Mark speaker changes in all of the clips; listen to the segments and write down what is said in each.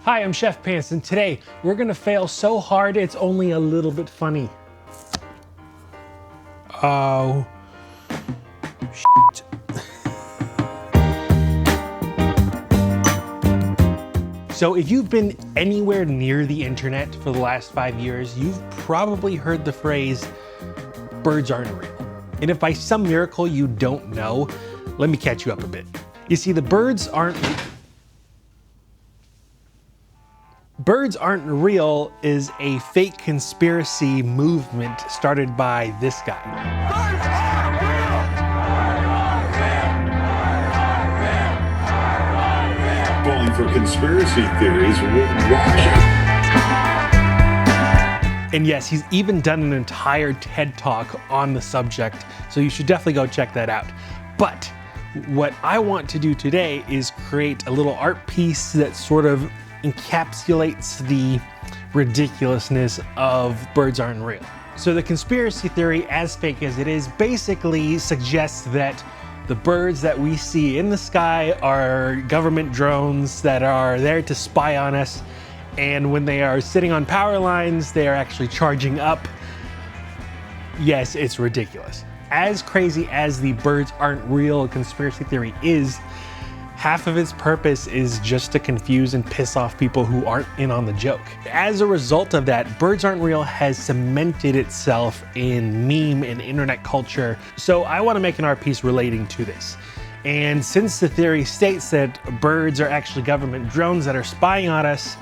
Speaker 1: Hi, I'm Chef Pants, and today we're gonna fail so hard it's only a little bit funny. Oh, shit. So if you've been anywhere near the internet for the last 5 years, you've probably heard the phrase, birds aren't real. And if by some miracle you don't know, let me catch you up a bit. You see, the birds aren't real is a fake conspiracy movement started by this guy. Birds aren't real!
Speaker 2: Falling for conspiracy theories.
Speaker 1: And yes, he's even done an entire TED Talk on the subject, so you should definitely go check that out. But what I want to do today is create a little art piece that sort of encapsulates the ridiculousness of birds aren't real. So the conspiracy theory, as fake as it is, basically suggests that the birds that we see in the sky are government drones that are there to spy on us, and when they are sitting on power lines, they are actually charging up. Yes, it's ridiculous. As crazy as the birds aren't real conspiracy theory is, half of its purpose is just to confuse and piss off people who aren't in on the joke. As a result of that, birds aren't real has cemented itself in meme and internet culture. So I want to make an art piece relating to this. And since the theory states that birds are actually government drones that are spying on us,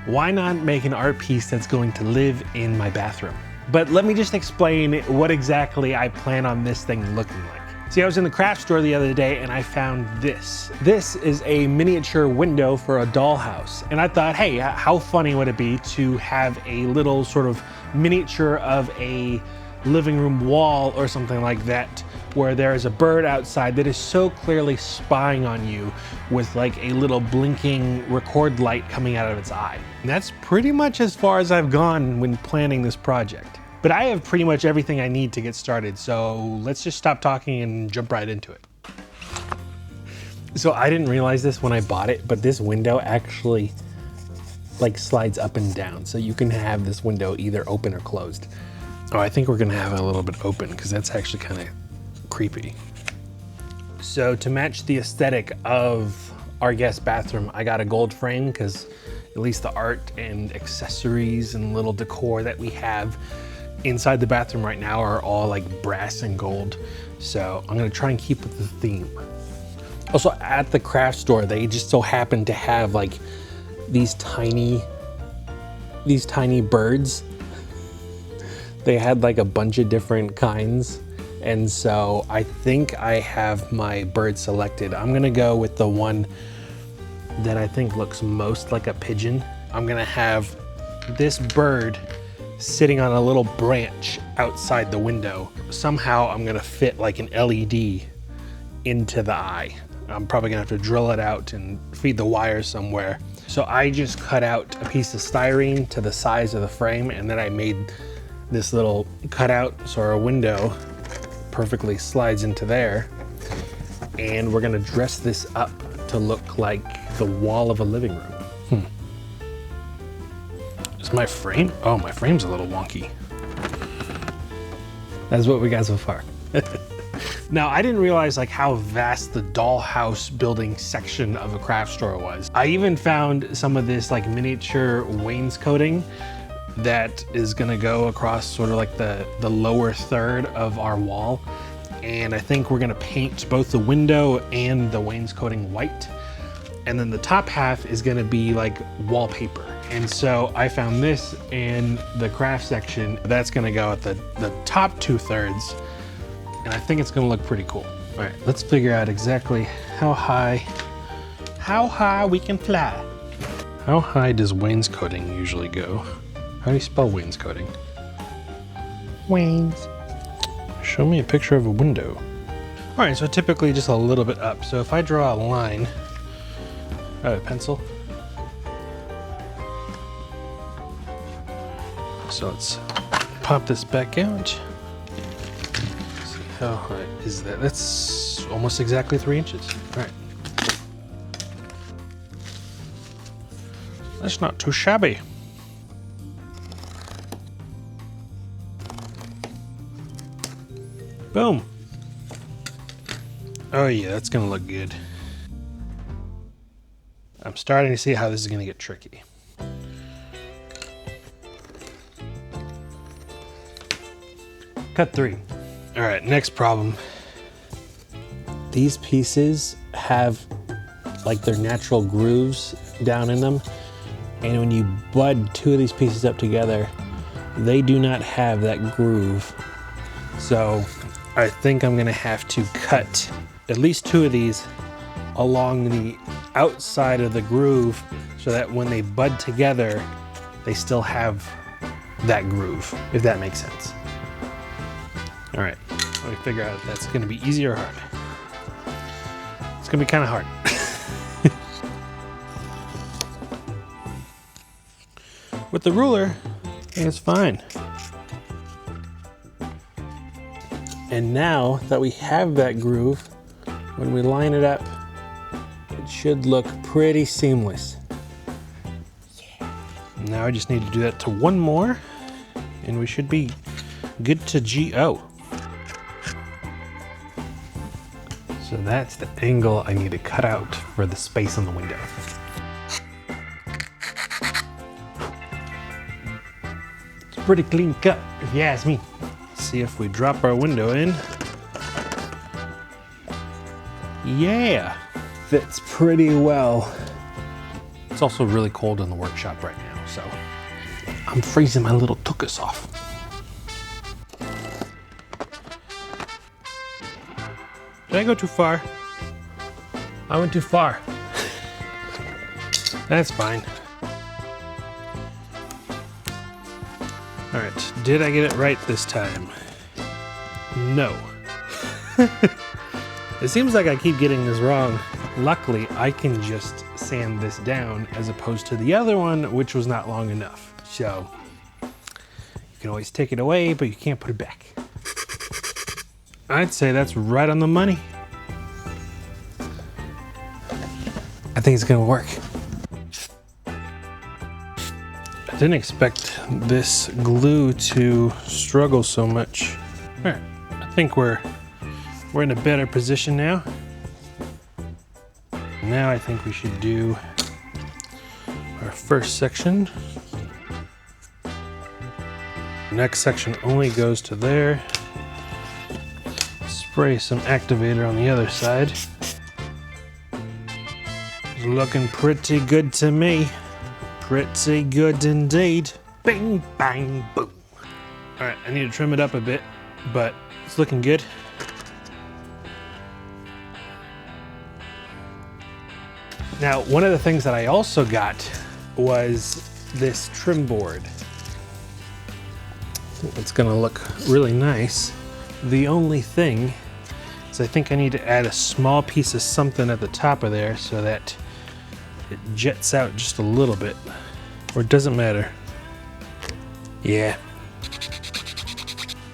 Speaker 1: why not make an art piece that's going to live in my bathroom? But let me just explain what exactly I plan on this thing looking like. See, I was in the craft store the other day and I found this. This is a miniature window for a dollhouse. And I thought, hey, how funny would it be to have a little sort of miniature of a living room wall or something like that, where there is a bird outside that is so clearly spying on you with like a little blinking record light coming out of its eye. And that's pretty much as far as I've gone when planning this project. But I have pretty much everything I need to get started, so let's just stop talking and jump right into it. So I didn't realize this when I bought it, but this window actually like slides up and down, so you can have this window either open or closed. Oh, I think we're gonna have it a little bit open because that's actually kind of creepy. So to match the aesthetic of our guest bathroom, I got a gold frame because at least the art and accessories and little decor that we have inside the bathroom right now are all like brass and gold. So I'm gonna try and keep with the theme. Also at the craft store, they just so happen to have like these tiny birds. They had like a bunch of different kinds. And so I think I have my bird selected. I'm gonna go with the one that I think looks most like a pigeon. I'm gonna have this bird sitting on a little branch outside the window. Somehow I'm gonna fit like an LED into the eye. I'm probably gonna have to drill it out and feed the wire somewhere. So I just cut out a piece of styrene to the size of the frame, and then I made this little cutout so our window perfectly slides into there. And we're gonna dress this up to look like the wall of a living room. Is my frame? Oh, my frame's a little wonky. That's what we got so far. Now, I didn't realize like how vast the dollhouse building section of a craft store was. I even found some of this like miniature wainscoting that is gonna go across sort of like the lower third of our wall. And I think we're gonna paint both the window and the wainscoting white. And then the top half is gonna be like wallpaper. And so I found this in the craft section. That's gonna go at the top 2/3. And I think it's gonna look pretty cool. All right, let's figure out exactly how high we can fly. How high does wainscoting usually go? How do you spell wainscoting? Wains. Show me a picture of a window. All right, so typically just a little bit up. So if I draw a line, a pencil. So let's pop this back out. See how high is that? That's almost exactly 3 inches. All right. That's not too shabby. Boom. Oh yeah, that's gonna look good. I'm starting to see how this is gonna get tricky. Cut 3. All right, next problem. These pieces have like their natural grooves down in them. And when you bud 2 of these pieces up together, they do not have that groove. So I think I'm gonna have to cut at least 2 of these along the outside of the groove so that when they bud together, they still have that groove, if that makes sense. All right, let me figure out if that's gonna be easy or hard. It's gonna be kind of hard. With the ruler, I think it's fine. And now that we have that groove, when we line it up, it should look pretty seamless. Yeah. Now I just need to do that to 1 more, and we should be good to go. So that's the angle I need to cut out for the space on the window. It's a pretty clean cut, if you ask me. Let's see if we drop our window in. Yeah, fits pretty well. It's also really cold in the workshop right now, so I'm freezing my little tuchus off. Did I go too far? I went too far. That's fine. All right, did I get it right this time? No. It seems like I keep getting this wrong. Luckily, I can just sand this down as opposed to the other one, which was not long enough. So you can always take it away, but you can't put it back. I'd say that's right on the money. I think it's gonna work. I didn't expect this glue to struggle so much. All right, I think we're in a better position now. Now I think we should do our first section. Next section only goes to there. Spray some activator on the other side. It's looking pretty good to me. Pretty good indeed. Bing, bang, boom. All right, I need to trim it up a bit, but it's looking good. Now, one of the things that I also got was this trim board. It's gonna look really nice. The only thing is I think I need to add a small piece of something at the top of there so that it jets out just a little bit, or it doesn't matter. Yeah.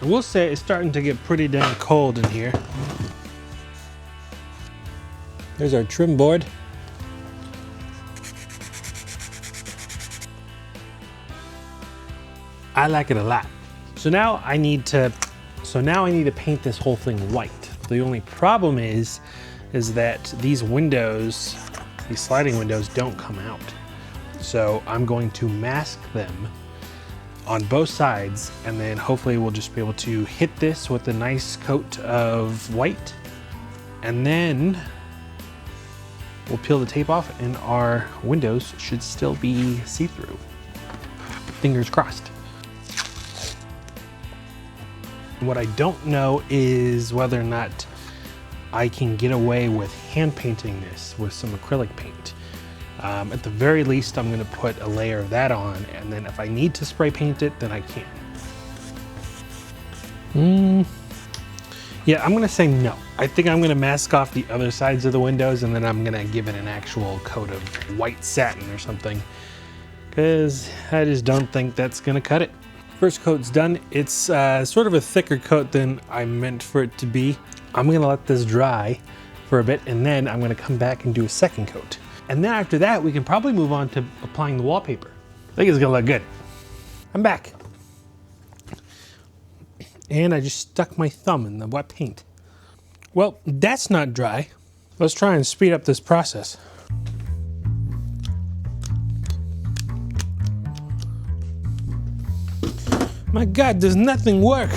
Speaker 1: I will say it's starting to get pretty damn cold in here. There's our trim board. I like it a lot. So now I need to paint this whole thing white. The only problem is that these windows, these sliding windows don't come out. So I'm going to mask them on both sides, and then hopefully we'll just be able to hit this with a nice coat of white, and then we'll peel the tape off and our windows should still be see-through. Fingers crossed. What I don't know is whether or not I can get away with hand painting this with some acrylic paint. At the very least, I'm gonna put a layer of that on, and then if I need to spray paint it, then I can. Yeah, I'm gonna say no. I think I'm gonna mask off the other sides of the windows, and then I'm gonna give it an actual coat of white satin or something, because I just don't think that's gonna cut it. First coat's done. It's sort of a thicker coat than I meant for it to be. I'm gonna let this dry for a bit, and then I'm gonna come back and do a second coat. And then after that, we can probably move on to applying the wallpaper. I think it's gonna look good. I'm back. And I just stuck my thumb in the wet paint. Well, that's not dry. Let's try and speed up this process. My God, does nothing work?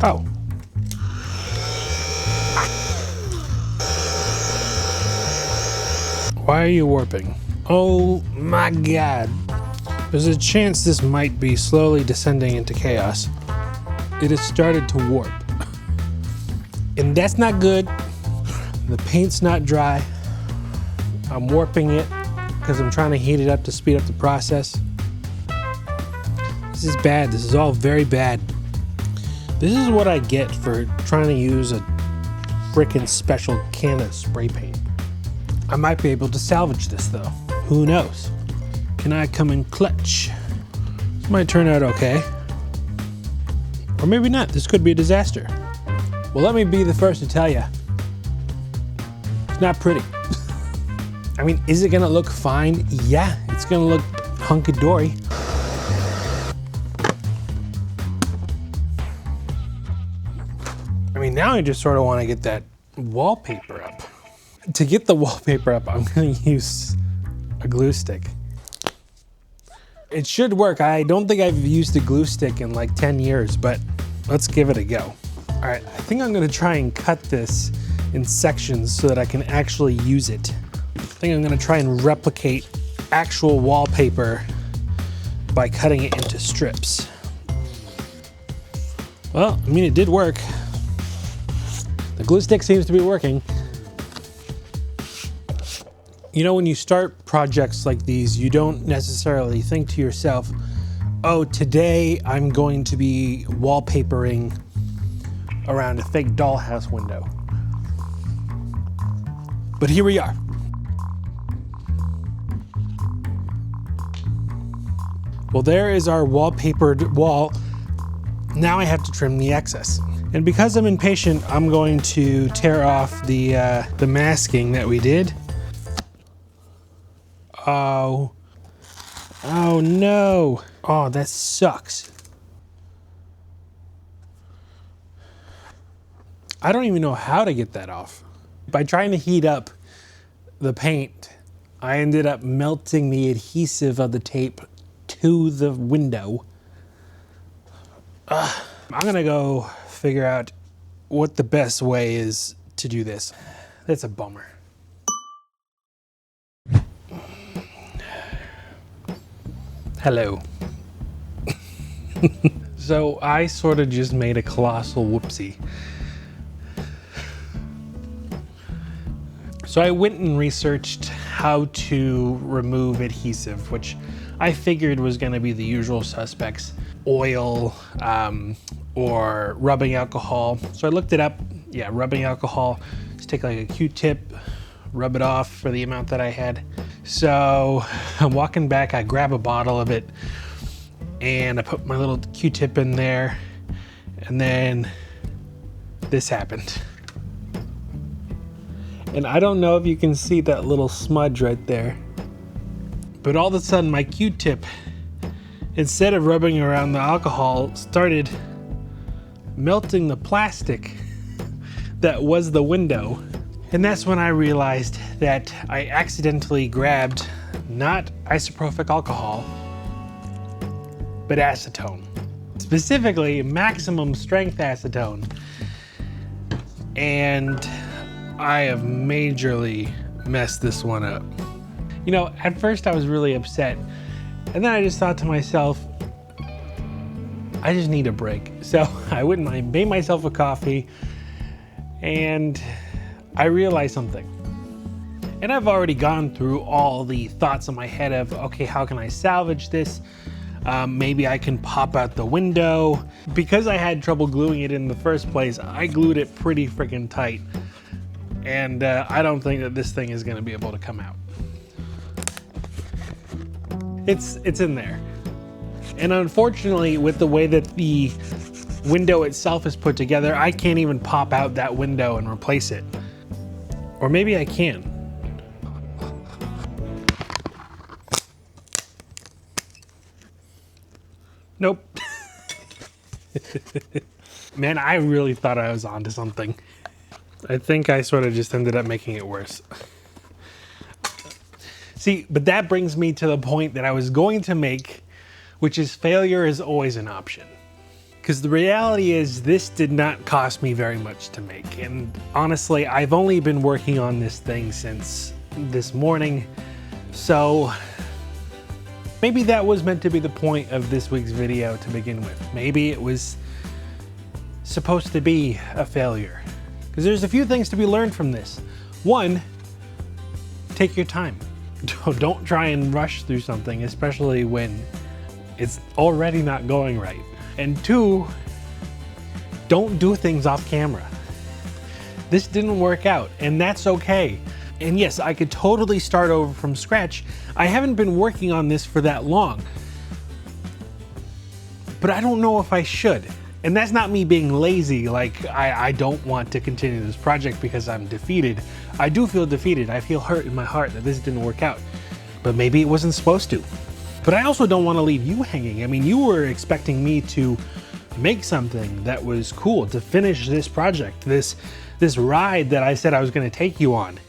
Speaker 1: Oh. Why are you warping? Oh my God. There's a chance this might be slowly descending into chaos. It has started to warp. And that's not good. The paint's not dry. I'm warping it because I'm trying to heat it up to speed up the process. This is bad. This is all very bad. This is what I get for trying to use a frickin' special can of spray paint. I might be able to salvage this though. Who knows? Can I come in clutch? This might turn out okay. Or maybe not. This could be a disaster. Well, let me be the first to tell you. It's not pretty. I mean, is it gonna look fine? Yeah, it's gonna look hunky-dory. I mean, now I just sort of want to get that wallpaper up. To get the wallpaper up, I'm gonna use a glue stick. It should work. I don't think I've used a glue stick in like 10 years, but let's give it a go. All right, I think I'm gonna try and cut this in sections so that I can actually use it. I think I'm gonna try and replicate actual wallpaper by cutting it into strips. Well, I mean, it did work. The glue stick seems to be working. You know, when you start projects like these, you don't necessarily think to yourself, oh, today I'm going to be wallpapering around a fake dollhouse window. But here we are. Well, there is our wallpapered wall. Now I have to trim the excess. And because I'm impatient, I'm going to tear off the masking that we did. Oh no. Oh, that sucks. I don't even know how to get that off. By trying to heat up the paint, I ended up melting the adhesive of the tape to the window. I'm gonna go figure out what the best way is to do this. That's a bummer. Hello. So I sort of just made a colossal whoopsie. So I went and researched how to remove adhesive, which I figured was going to be the usual suspects, oil or rubbing alcohol. So I looked it up. Yeah, rubbing alcohol. Just take like a Q-tip, rub it off for the amount that I had. So I'm walking back, I grab a bottle of it and I put my little Q-tip in there, and then this happened. And I don't know if you can see that little smudge right there, but all of a sudden my Q-tip, instead of rubbing around the alcohol, started melting the plastic that was the window. And that's when I realized that I accidentally grabbed not isopropyl alcohol, but acetone. Specifically, maximum strength acetone. And I have majorly messed this one up. You know, at first I was really upset, and then I just thought to myself, I just need a break. So I went and I made myself a coffee, and I realized something. And I've already gone through all the thoughts in my head of, okay, how can I salvage this? Maybe I can pop out the window. Because I had trouble gluing it in the first place, I glued it pretty freaking tight. And I don't think that this thing is gonna be able to come out. It's in there. And unfortunately, with the way that the window itself is put together, I can't even pop out that window and replace it. Or maybe I can. Nope. Man, I really thought I was onto something. I think I sort of just ended up making it worse. See, but that brings me to the point that I was going to make, which is failure is always an option. Because the reality is this did not cost me very much to make. And honestly, I've only been working on this thing since this morning. So maybe that was meant to be the point of this week's video to begin with. Maybe it was supposed to be a failure. Because there's a few things to be learned from this. One, take your time. Don't try and rush through something, especially when it's already not going right. And two, don't do things off camera. This didn't work out, and that's okay. And yes, I could totally start over from scratch. I haven't been working on this for that long, but I don't know if I should. And that's not me being lazy, like I don't want to continue this project because I'm defeated. I do feel defeated. I feel hurt in my heart that this didn't work out, but maybe it wasn't supposed to. But I also don't want to leave you hanging. I mean, you were expecting me to make something that was cool, to finish this project, this ride that I said I was going to take you on.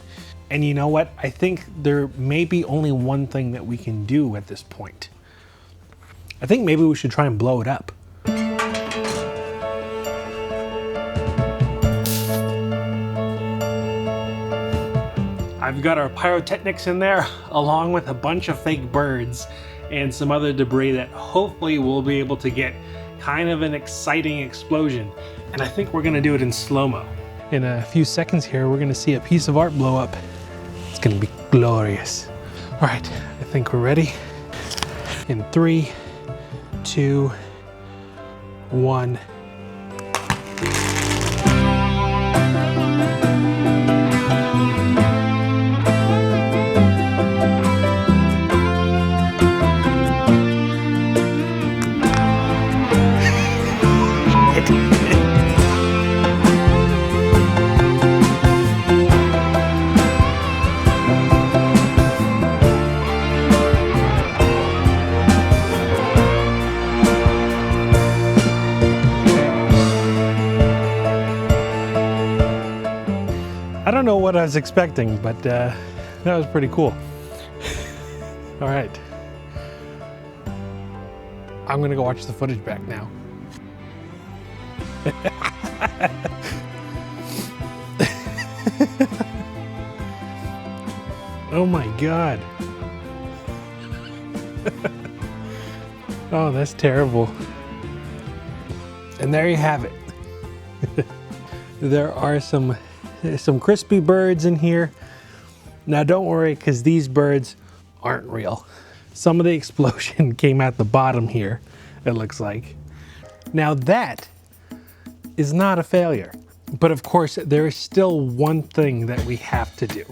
Speaker 1: And you know what? I think there may be only one thing that we can do at this point. I think maybe we should try and blow it up. I've got our pyrotechnics in there, along with a bunch of fake birds and some other debris that hopefully we'll be able to get kind of an exciting explosion. And I think we're gonna do it in slow-mo. In a few seconds here, we're gonna see a piece of art blow up. It's gonna be glorious. All right, I think we're ready. In 3, 2, 1. I don't know what I was expecting, but that was pretty cool. All right. I'm gonna go watch the footage back now. Oh my God. Oh, that's terrible. And there you have it. There are some crispy birds in here. Now don't worry, because these birds aren't real. Some of the explosion came at the bottom here, it looks like. Now that is not a failure. But of course, there is still one thing that we have to do.